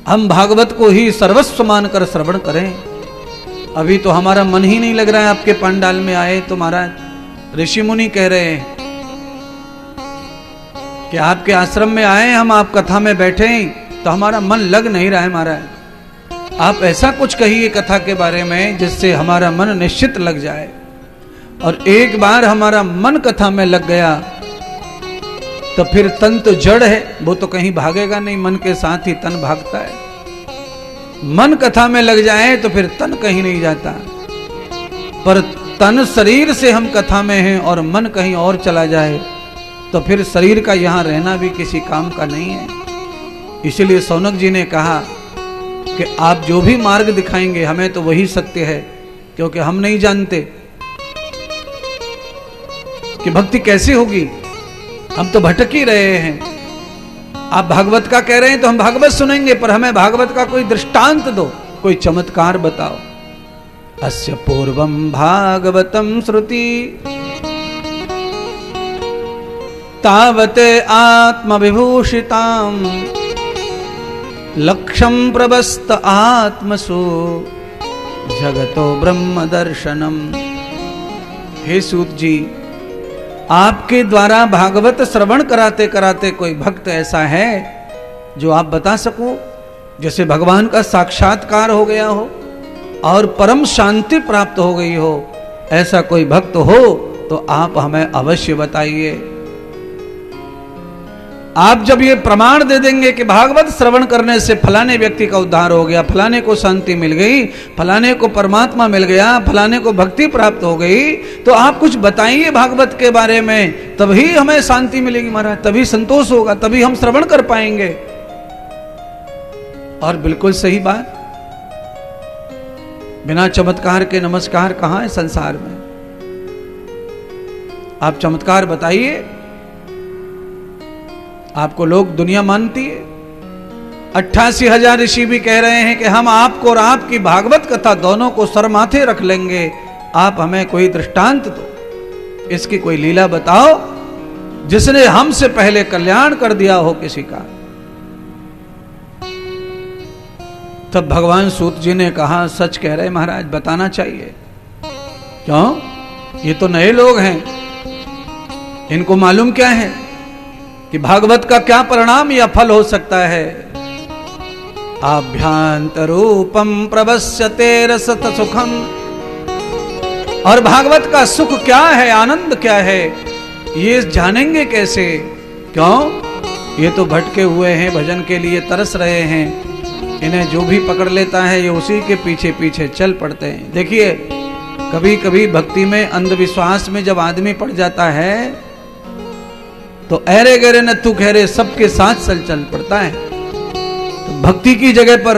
हम भागवत को ही सर्वस्व मानकर श्रवण करें। अभी तो हमारा मन ही नहीं लग रहा है। आपके पंडाल में आए तो महाराज ऋषि मुनि कह रहे हैं कि आपके आश्रम में आए, हम आप कथा में बैठे तो हमारा मन लग नहीं रहा है महाराज। आप ऐसा कुछ कहिए कथा के बारे में जिससे हमारा मन निश्चित लग जाए। और एक बार हमारा मन कथा में लग गया तो फिर तन तो जड़ है, वो तो कहीं भागेगा नहीं। मन के साथ ही तन भागता है। मन कथा में लग जाए तो फिर तन कहीं नहीं जाता। पर तन शरीर से हम कथा में हैं और मन कहीं और चला जाए तो फिर शरीर का यहां रहना भी किसी काम का नहीं है। इसलिए सौनक जी ने कहा कि आप जो भी मार्ग दिखाएंगे हमें तो वही सत्य है, क्योंकि हम नहीं जानते कि भक्ति कैसे होगी। हम तो भटक ही रहे हैं। आप भागवत का कह रहे हैं तो हम भागवत सुनेंगे, पर हमें भागवत का कोई दृष्टांत दो, कोई चमत्कार बताओ। अस्य पूर्वम भागवतम श्रुति तावते आत्मविभूषिताम लक्ष्यम प्रवस्त आत्मसु जगतो ब्रह्म दर्शनम। हे सूत जी, आपके द्वारा भागवत श्रवण कराते कराते कोई भक्त ऐसा है जो आप बता सको, जैसे भगवान का साक्षात्कार हो गया हो और परम शांति प्राप्त हो गई हो, ऐसा कोई भक्त हो तो आप हमें अवश्य बताइए। आप जब ये प्रमाण दे देंगे कि भागवत श्रवण करने से फलाने व्यक्ति का उद्धार हो गया, फलाने को शांति मिल गई, फलाने को परमात्मा मिल गया, फलाने को भक्ति प्राप्त हो गई, तो आप कुछ बताइए भागवत के बारे में, तभी हमें शांति मिलेगी महाराज, तभी संतोष होगा, तभी हम श्रवण कर पाएंगे। और बिल्कुल सही बात, बिना चमत्कार के नमस्कार कहां है संसार में। आप चमत्कार बताइए। आपको लोग दुनिया मानती है। 88,000 ऋषि भी कह रहे हैं कि हम आपको और आपकी भागवत कथा दोनों को सर माथे रख लेंगे, आप हमें कोई दृष्टांत दो, इसकी कोई लीला बताओ जिसने हमसे पहले कल्याण कर दिया हो किसी का। तब भगवान सूत जी ने कहा, सच कह रहे महाराज, बताना चाहिए। क्यों? ये तो नए लोग हैं, इनको मालूम क्या है कि भागवत का क्या परिणाम या फल हो सकता है। आभ्यांतरूपम प्रवस्यते रसत सुखम। और भागवत का सुख क्या है, आनंद क्या है, ये जानेंगे कैसे। क्यों? ये तो भटके हुए हैं, भजन के लिए तरस रहे हैं, इन्हें जो भी पकड़ लेता है ये उसी के पीछे पीछे चल पड़ते हैं। देखिए, कभी कभी भक्ति में, अंधविश्वास में जब आदमी पड़ जाता है तो ऐरे गहरे नत्थु खैरे सबके साथ चल पड़ता है। तो भक्ति की जगह पर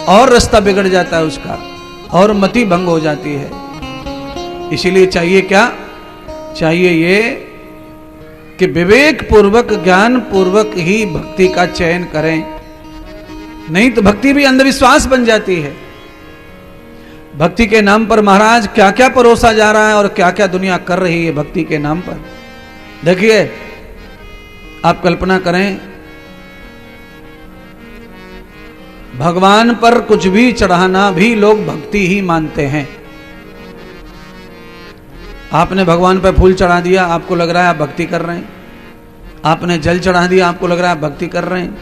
और रास्ता बिगड़ जाता है उसका, और मति भंग हो जाती है। इसीलिए चाहिए क्या? चाहिए ये कि विवेक पूर्वक, ज्ञान पूर्वक ही भक्ति का चयन करें, नहीं तो भक्ति भी अंधविश्वास बन जाती है। भक्ति के नाम पर महाराज क्या क्या परोसा जा रहा है और क्या क्या दुनिया कर रही है भक्ति के नाम पर। देखिए, आप कल्पना करें, भगवान पर कुछ भी चढ़ाना भी लोग भक्ति ही मानते हैं। आपने भगवान पर फूल चढ़ा दिया, आपको लग रहा है आप भक्ति कर रहे हैं। आपने जल चढ़ा दिया, आपको लग रहा है आप भक्ति कर रहे हैं।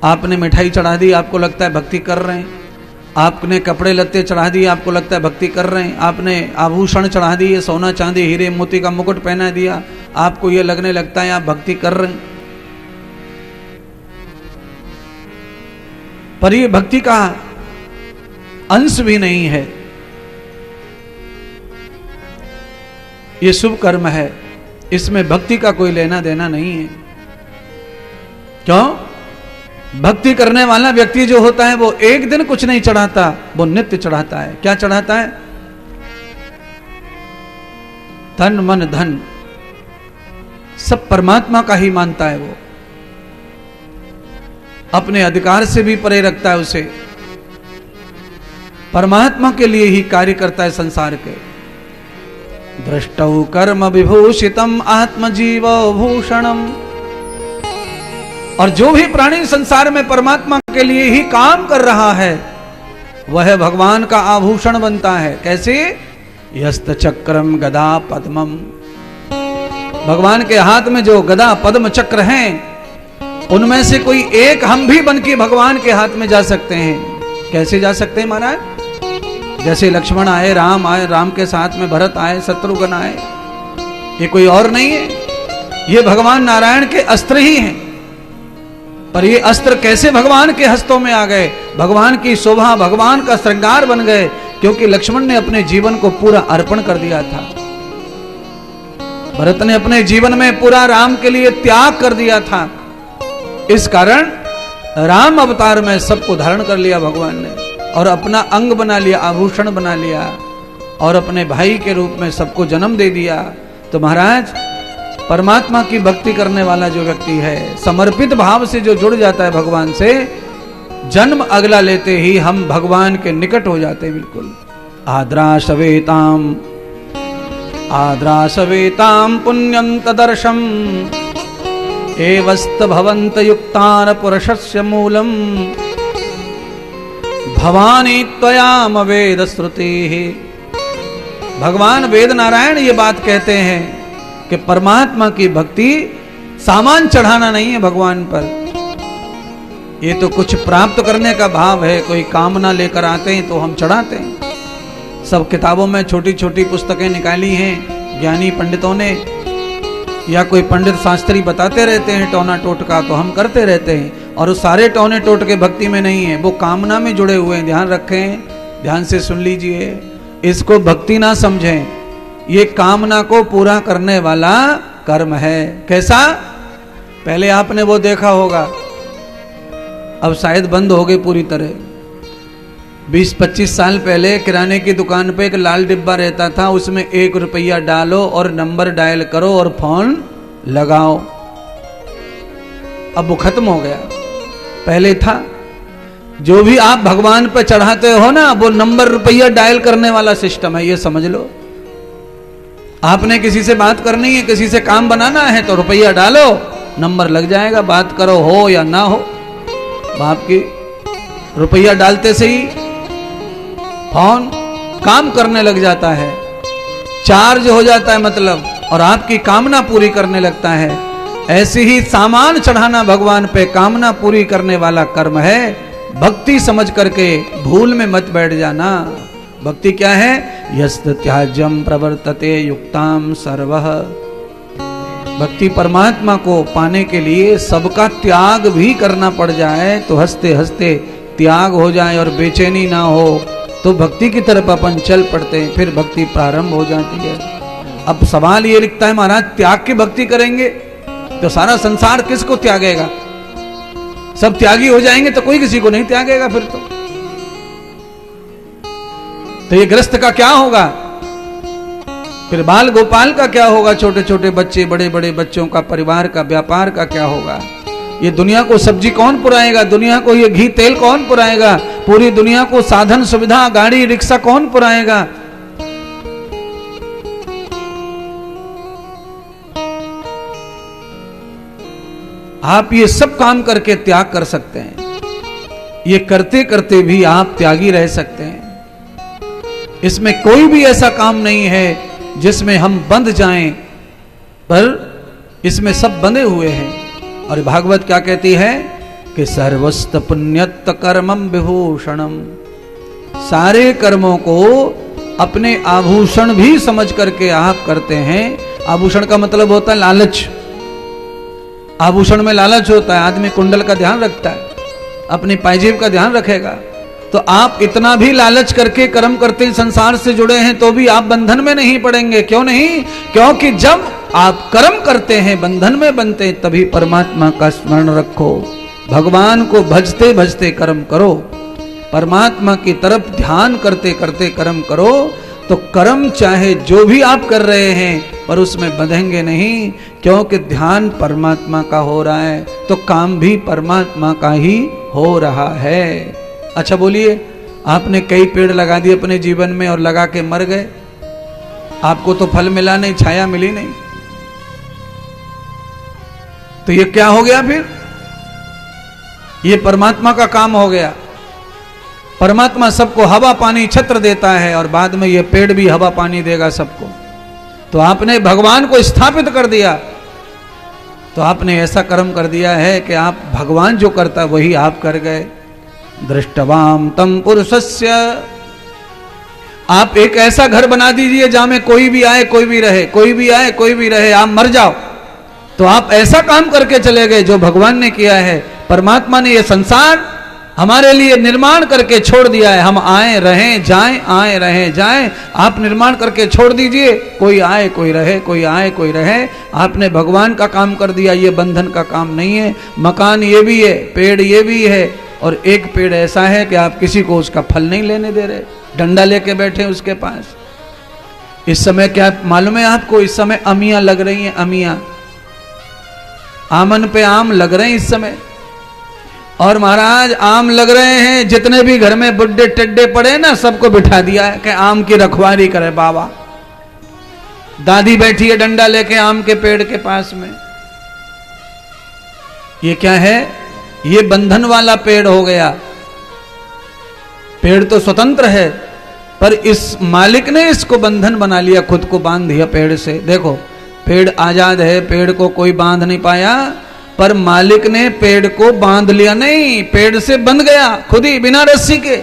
आपने मिठाई चढ़ा दी, आपको लगता है भक्ति कर रहे हैं। आपने कपड़े लत्ते चढ़ा दिए, आपको लगता है भक्ति कर रहे हैं। आपने आभूषण चढ़ा दिए, सोना चांदी हीरे मोती का मुकुट पहना दिया, आपको यह लगने लगता है आप भक्ति कर रहे हैं। पर यह भक्ति का अंश भी नहीं है, यह शुभ कर्म है, इसमें भक्ति का कोई लेना देना नहीं है। क्यों? भक्ति करने वाला व्यक्ति जो होता है वो एक दिन कुछ नहीं चढ़ाता, वो नित्य चढ़ाता है। क्या चढ़ाता है? तन मन धन सब परमात्मा का ही मानता है। वो अपने अधिकार से भी परे रखता है उसे, परमात्मा के लिए ही कार्य करता है संसार के। दृष्टौ कर्म विभूषितम आत्मजीवो भूषणम। और जो भी प्राणी संसार में परमात्मा के के लिए ही काम कर रहा है वह भगवान का आभूषण बनता है। कैसे? यस्त चक्रम गदा पद्मम, भगवान के हाथ में जो गदा पद्म चक्र हैं उनमें से कोई एक हम भी बन के भगवान के हाथ में जा सकते हैं। कैसे जा सकते हैं महाराज? जैसे लक्ष्मण आए, राम आए, राम के साथ में भरत आए, शत्रुघ्न आए, ये कोई और नहीं है, ये भगवान नारायण के अस्त्र ही हैं। पर ये अस्त्र कैसे भगवान के हस्तों में आ गए? भगवान की शोभा, भगवान का श्रृंगार बन गए, क्योंकि लक्ष्मण ने अपने जीवन को पूरा अर्पण कर दिया था। भरत ने अपने जीवन में पूरा राम के लिए त्याग कर दिया था। इस कारण राम अवतार में सबको धारण कर लिया भगवान ने और अपना अंग बना लिया, आभूषण बना लिया और अपने भाई के रूप में सबको जन्म दे दिया। तो महाराज, परमात्मा की भक्ति करने वाला जो व्यक्ति है, समर्पित भाव से जो जुड़ जाता है भगवान से, जन्म अगला लेते ही हम भगवान के निकट हो जाते हैं बिल्कुल। आद्रासवेताम पुण्यम तदर्शम एवस्त भवंत युक्तान पुरुषस्य मूलम भवानी त्वयाम वेद श्रुति। भगवान वेद नारायण ये बात कहते हैं कि परमात्मा की भक्ति सामान चढ़ाना नहीं है भगवान पर, ये तो कुछ प्राप्त करने का भाव है। कोई कामना लेकर आते हैं तो हम चढ़ाते हैं। सब किताबों में छोटी छोटी पुस्तकें निकाली हैं ज्ञानी पंडितों ने, या कोई पंडित शास्त्री बताते रहते हैं टोना टोटका, तो हम करते रहते हैं। और उस सारे टोने टोटके भक्ति में नहीं है, वो कामना में जुड़े हुए हैं। ध्यान रखें, ध्यान से सुन लीजिए, इसको भक्ति ना समझें, ये कामना को पूरा करने वाला कर्म है। कैसा? पहले आपने वो देखा होगा, अब शायद बंद हो गई पूरी तरह। 20-25 साल पहले किराने की दुकान पे एक लाल डिब्बा रहता था, उसमें 1 रुपया डालो और नंबर डायल करो और फोन लगाओ। अब वो खत्म हो गया। पहले था, जो भी आप भगवान पे चढ़ाते हो ना, वो नंबर रुपया डायल करने वाला सिस्टम है, ये समझ लो। आपने किसी से बात करनी है, किसी से काम बनाना है, तो रुपया डालो, नंबर लग जाएगा, बात करो हो या ना हो। बाप की रुपया डालते से ही फोन काम करने लग जाता है, चार्ज हो जाता है मतलब, और आपकी कामना पूरी करने लगता है। ऐसे ही सामान चढ़ाना भगवान पे कामना पूरी करने वाला कर्म है। भक्ति समझ करके भूल में मत बैठ जाना। भक्ति क्या है? यस्त त्याज्यम प्रवर्तते युक्ताम सर्वः। भक्ति परमात्मा को पाने के लिए सबका त्याग भी करना पड़ जाए तो हंसते हंसते त्याग हो जाए और बेचैनी ना हो तो भक्ति की तरफ अपन चल पड़ते हैं, फिर भक्ति प्रारंभ हो जाती है। अब सवाल ये लिखता है महाराज, त्याग की भक्ति करेंगे तो सारा संसार किसको त्यागेगा? सब त्यागी हो जाएंगे तो कोई किसी को नहीं त्यागेगा फिर तो ये ग्रस्त का क्या होगा? फिर बाल गोपाल का क्या होगा? छोटे छोटे बच्चे, बड़े बड़े बच्चों का, परिवार का, व्यापार का क्या होगा? ये दुनिया को सब्जी कौन पुराएगा? दुनिया को ये घी तेल कौन पुराएगा? पूरी दुनिया को साधन सुविधा, गाड़ी रिक्शा कौन पुराएगा? आप ये सब काम करके त्याग कर सकते हैं। ये करते करते भी आप त्यागी रह सकते हैं। इसमें कोई भी ऐसा काम नहीं है जिसमें हम बंध जाएं, पर इसमें सब बंधे हुए हैं। और भागवत क्या कहती है कि सर्वस्त पुण्यत कर्मम विभूषणम। सारे कर्मों को अपने आभूषण भी समझ करके आप करते हैं। आभूषण का मतलब होता है लालच। आभूषण में लालच होता है। आदमी कुंडल का ध्यान रखता है, अपनी पायजेब का ध्यान रखेगा। तो आप इतना भी लालच करके कर्म करते संसार से जुड़े हैं तो भी आप बंधन में नहीं पड़ेंगे। क्यों नहीं? क्योंकि जब आप कर्म करते हैं, बंधन में बनते हैं, तभी परमात्मा का स्मरण रखो। भगवान को भजते भजते कर्म करो, परमात्मा की तरफ ध्यान करते करते कर्म करो, तो कर्म चाहे जो भी आप कर रहे हैं पर उसमें बंधेंगे नहीं, क्योंकि ध्यान परमात्मा का हो रहा है तो काम भी परमात्मा का ही हो रहा है। अच्छा बोलिए, आपने कई पेड़ लगा दिए अपने जीवन में और लगा के मर गए, आपको तो फल मिला नहीं, छाया मिली नहीं, तो ये क्या हो गया फिर? ये परमात्मा का काम हो गया। परमात्मा सबको हवा पानी छत्र देता है और बाद में ये पेड़ भी हवा पानी देगा सबको। तो आपने भगवान को स्थापित कर दिया, तो आपने ऐसा कर्म कर दिया है कि आप भगवान जो करता वही आप कर गए। दृष्टवाम तम पुरुषस्य, आप एक ऐसा घर बना दीजिए जहां में कोई भी आए कोई भी रहे, कोई भी आए कोई भी रहे, आप मर जाओ तो आप ऐसा काम करके चले गए जो भगवान ने किया है। परमात्मा ने ये संसार हमारे लिए निर्माण करके छोड़ दिया है। हम आए रहें जाएं, आए रहें जाएं, आप निर्माण करके छोड़ दीजिए। कोई आए कोई रहे, कोई आए कोई रहे, आपने भगवान का काम कर दिया। ये बंधन का काम नहीं है। मकान ये भी है, पेड़ ये भी है, और एक पेड़ ऐसा है कि आप किसी को उसका फल नहीं लेने दे रहे, डंडा लेके बैठे उसके पास। इस समय क्या मालूम है आपको, इस समय अमियां लग रही हैं, अमियां आमन पे आम लग रहे हैं इस समय। और महाराज आम लग रहे हैं, जितने भी घर में बुड्ढे टेड्डे पड़े ना सबको बिठा दिया है कि आम की रखवाली करे बाबा। दादी बैठी है डंडा लेके आम के पेड़ के पास में। ये क्या है, ये बंधन वाला पेड़ हो गया। पेड़ तो स्वतंत्र है पर इस मालिक ने इसको बंधन बना लिया, खुद को बांध दिया पेड़ से। देखो पेड़ आजाद है, पेड़ को कोई बांध नहीं पाया, पर मालिक ने पेड़ को बांध लिया नहीं, पेड़ से बंध गया खुद ही बिना रस्सी के।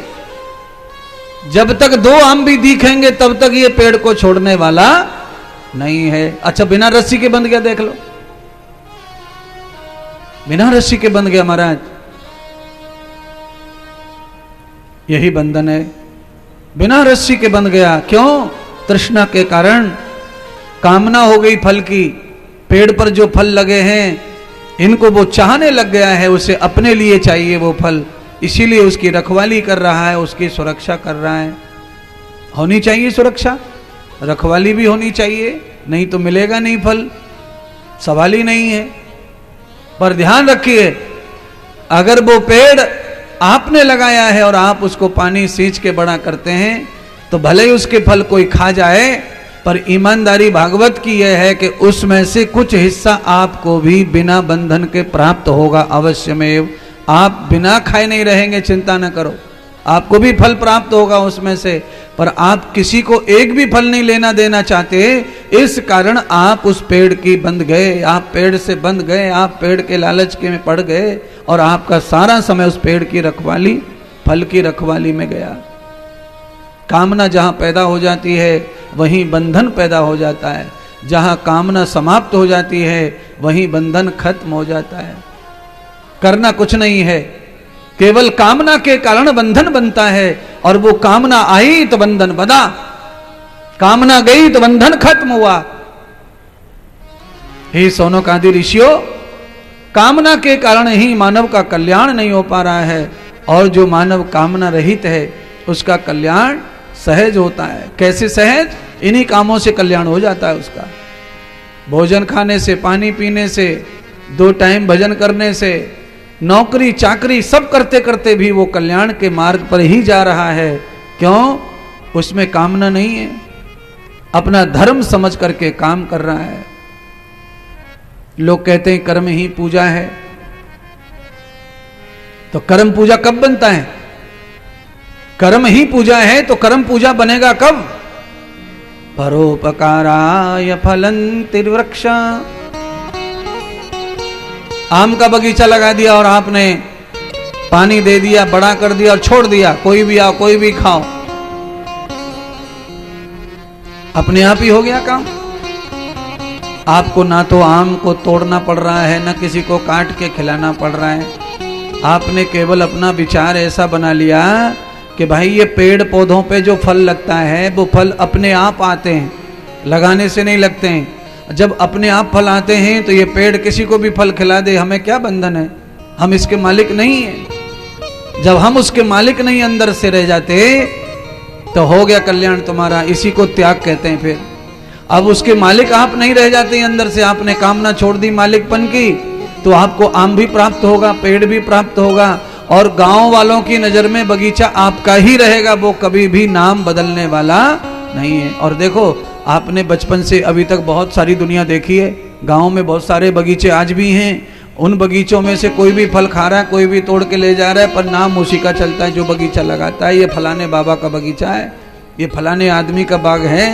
जब तक दो आम भी दिखेंगे तब तक ये पेड़ को छोड़ने वाला नहीं है। अच्छा बिना रस्सी के बंध गया, देख लो, बिना रस्सी के बंध गया महाराज। यही बंधन है, बिना रस्सी के बंध गया। क्यों? तृष्णा के कारण, कामना हो गई फल की। पेड़ पर जो फल लगे हैं इनको वो चाहने लग गया है, उसे अपने लिए चाहिए वो फल, इसीलिए उसकी रखवाली कर रहा है, उसकी सुरक्षा कर रहा है। होनी चाहिए सुरक्षा, रखवाली भी होनी चाहिए, नहीं तो मिलेगा नहीं फल, सवाल ही नहीं है। पर ध्यान रखिए, अगर वो पेड़ आपने लगाया है और आप उसको पानी सींच के बड़ा करते हैं तो भले ही उसके फल कोई खा जाए, पर ईमानदारी भागवत की यह है कि उसमें से कुछ हिस्सा आपको भी बिना बंधन के प्राप्त होगा अवश्यमेव। आप बिना खाए नहीं रहेंगे, चिंता न करो, आपको भी फल प्राप्त होगा उसमें से। पर आप किसी को एक भी फल नहीं लेना देना चाहते, इस कारण आप उस पेड़ की बंध गए, आप पेड़ से बंध गए, आप पेड़ के लालच के में पड़ गए और आपका सारा समय उस पेड़ की रखवाली, फल की रखवाली में गया। कामना जहां पैदा हो जाती है वहीं बंधन पैदा हो जाता है, जहां कामना समाप्त हो जाती है वहीं बंधन खत्म हो जाता है। करना कुछ नहीं है, केवल कामना के कारण बंधन बनता है, और वो कामना आई तो बंधन बंधा, कामना गई तो बंधन खत्म हुआ। हे सोनकादि ऋषियों, कामना के कारण ही मानव का कल्याण नहीं हो पा रहा है, और जो मानव कामना रहित है उसका कल्याण सहज होता है। कैसे सहज? इन्हीं कामों से कल्याण हो जाता है उसका। भोजन खाने से, पानी पीने से, 2 टाइम भजन करने से, नौकरी चाकरी सब करते करते भी वो कल्याण के मार्ग पर ही जा रहा है। क्यों? उसमें कामना नहीं है, अपना धर्म समझ करके काम कर रहा है। लोग कहते हैं कर्म ही पूजा है, तो कर्म पूजा कब बनता है? कर्म ही पूजा है तो कर्म पूजा बनेगा कब? परोपकाराय फलंति वृक्षा। आम का बगीचा लगा दिया और आपने पानी दे दिया, बड़ा कर दिया और छोड़ दिया, कोई भी आओ कोई भी खाओ, अपने आप ही हो गया काम। आपको ना तो आम को तोड़ना पड़ रहा है, ना किसी को काट के खिलाना पड़ रहा है। आपने केवल अपना विचार ऐसा बना लिया कि भाई ये पेड़ पौधों पे जो फल लगता है वो फल अपने आप आते हैं, लगाने से नहीं लगते हैं। जब अपने आप फल आते हैं तो ये पेड़ किसी को भी फल खिला दे, हमें क्या बंधन है? हम इसके मालिक नहीं है। जब हम उसके मालिक नहीं अंदर से रह जाते तो हो गया कल्याण तुम्हारा, इसी को त्याग कहते हैं। फिर अब उसके मालिक आप नहीं रह जाते अंदर से, आपने कामना छोड़ दी मालिकपन की, तो आपको आम भी प्राप्त होगा, पेड़ भी प्राप्त होगा, और गांव वालों की नजर में बगीचा आपका ही रहेगा, वो कभी भी नाम बदलने वाला नहीं है। और देखो आपने बचपन से अभी तक बहुत सारी दुनिया देखी है, गांव में बहुत सारे बगीचे आज भी हैं, उन बगीचों में से कोई भी फल खा रहा है, कोई भी तोड़ के ले जा रहा है, पर नाम उसी का चलता है जो बगीचा लगाता है। ये फलाने बाबा का बगीचा है, ये फलाने आदमी का बाग है,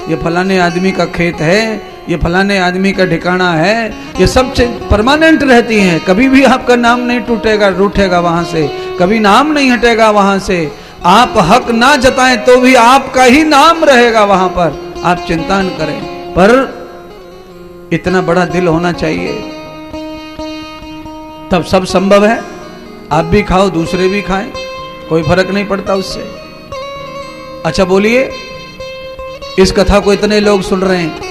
ये फलाने आदमी का खेत है, ये फलाने आदमी का ठिकाना है। ये सब परमानेंट रहती हैं, कभी भी आपका नाम नहीं टूटेगा, रूठेगा वहां से, कभी नाम नहीं हटेगा वहां से। आप हक ना जताएं तो भी आपका ही नाम रहेगा वहां पर, आप चिंता न करें। पर इतना बड़ा दिल होना चाहिए, तब सब संभव है। आप भी खाओ, दूसरे भी खाएं, कोई फर्क नहीं पड़ता उससे। अच्छा बोलिए, इस कथा को इतने लोग सुन रहे हैं,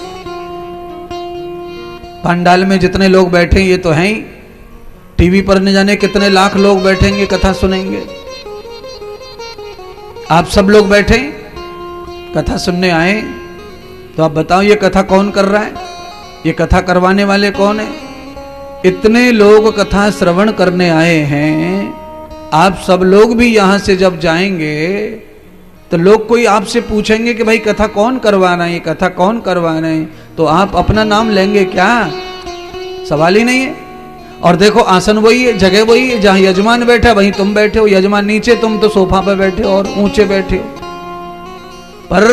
पंडाल में जितने लोग बैठे ये तो हैं ही, टीवी पर न जाने कितने लाख लोग बैठेंगे, कथा सुनेंगे। आप सब लोग बैठे कथा सुनने आए, तो आप बताओ ये कथा कौन कर रहा है, ये कथा करवाने वाले कौन है? इतने लोग कथा श्रवण करने आए हैं, आप सब लोग भी यहां से जब जाएंगे तो लोग कोई आपसे पूछेंगे कि भाई कथा कौन करवा रहे हैं, ये कथा कौन करवा रहे हैं, तो आप अपना नाम लेंगे क्या? सवाल ही नहीं है। और देखो आसन वही है, जगह वही है, जहां यजमान बैठा वहीं तुम बैठे हो। यजमान नीचे, तुम तो सोफा पे बैठे हो और ऊंचे बैठे हो। पर